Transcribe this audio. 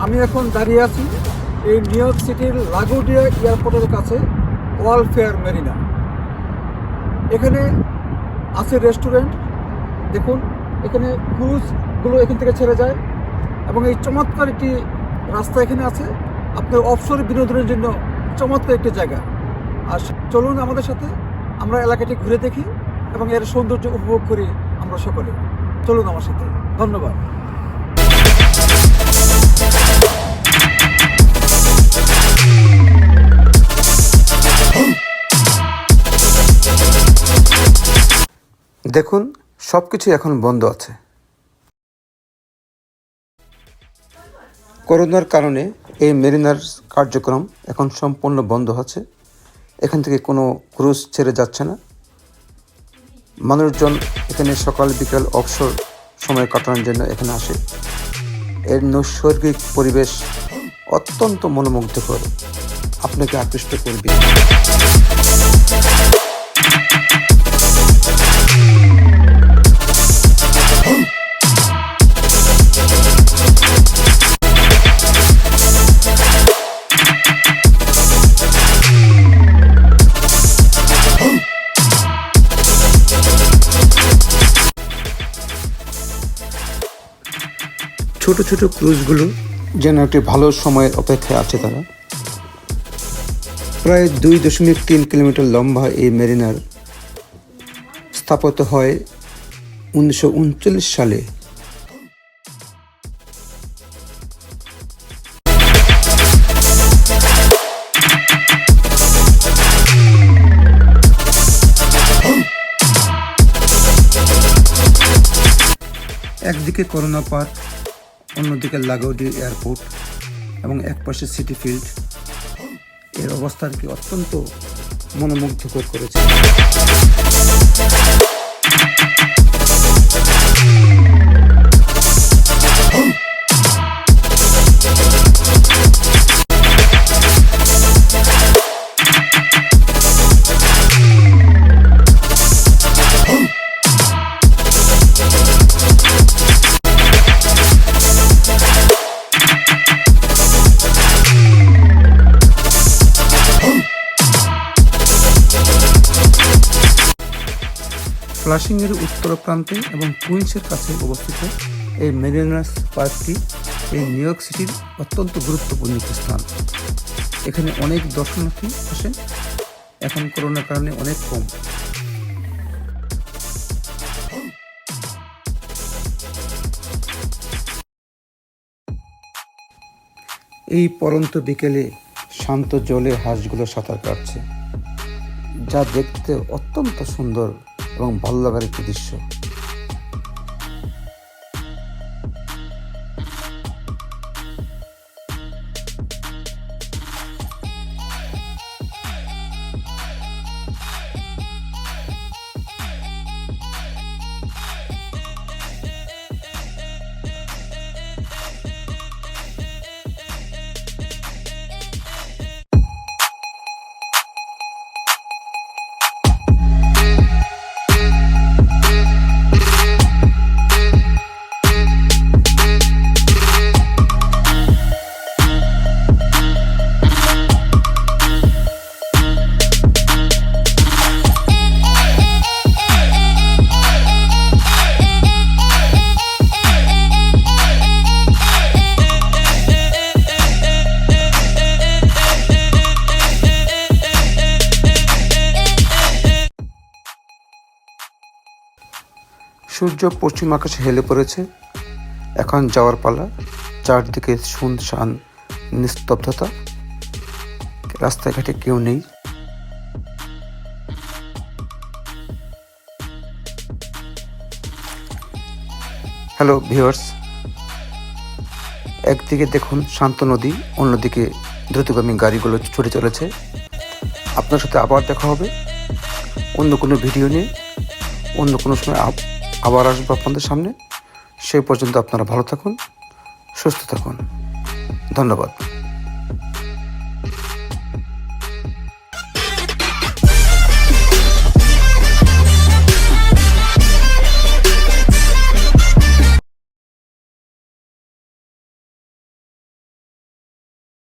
আমি এখন দাঁড়িয়ে আছি এই নিউ ইয়র্ক সিটির লাগুডিয়া এয়ারপোর্টের কাছে ওয়ালফেয়ার মেরিনা। এখানে আছে রেস্টুরেন্ট, দেখুন এখানে ক্রুজগুলো এখান থেকে ছেড়ে যায় এবং এই চমৎকার একটি রাস্তা এখানে আছে আপনার অবসর বিনোদনের জন্য চমৎকার একটি জায়গা। আর চলুন আমাদের সাথে আমরা এলাকাটি ঘুরে দেখি এবং এর সৌন্দর্য উপভোগ করি আমরা সকলে। চলুন আমার সাথে। ধন্যবাদ। দেখুন সব কিছু এখন বন্ধ আছে। করোনার কারণে এই মেরিনার কার্যক্রম এখন সম্পূর্ণ বন্ধ আছে। এখান থেকে কোনো ক্রুজ ছেড়ে যাচ্ছে না। মানুষজন এখানে সকাল বিকাল অবসর সময় কাটানোর জন্য এখানে আসে। এর নৈসর্গিক পরিবেশ অত্যন্ত মনোমুগ্ধকর, আপনাকে আকৃষ্ট করবে। ছোট ছোট ক্রুজগুলো যেন একটি ভালো সময়ের অপেক্ষায় আছে তারা। প্রায় 2.3 কিলোমিটার লম্বা এই মেরিনার স্থাপিত হয় 1939 সালে। একদিকে করোনা পার্ক, অন্যদিকে লাগুডিয়া এয়ারপোর্ট এবং একপাশে সিটি ফিল্ড। এর অবস্থানকে অত্যন্ত মনোমুগ্ধকর করেছে। ফ্লাশিংয়ের উত্তর প্রান্তে এবং কুইন্সের কাছে অবস্থিত এই মেরিনা পার্কটি এই নিউ ইয়র্ক সিটির অত্যন্ত গুরুত্বপূর্ণ একটি স্থান। এখানে অনেক দর্শনার্থী আসেন, এখন করোনার কারণে অনেক কম। এই পরন্ত বিকেলে শান্ত জলে হাঁসগুলো সাঁতার কাটছে, যা দেখতে অত্যন্ত সুন্দর এবং ভালো লাগার একটি দৃশ্য। সূর্য পশ্চিম আকাশে হেলে পড়েছে। এখন যাওয়ার পালা। চারদিকে শুনশান নিস্তব্ধতা, রাস্তাঘাটে কেউ নেই। হ্যালো ভিউয়ার্স, একদিকে দেখুন শান্ত নদী, অন্যদিকে দ্রুতগামী গাড়িগুলো ছুটে চলেছে। আপনার সাথে আবার দেখা হবে অন্য কোনো ভিডিও নিয়ে। অন্য কোনো সময় আবার আসবো আপনাদের সামনে। সেই পর্যন্ত আপনারা ভালো থাকুন, সুস্থ থাকুন। ধন্যবাদ।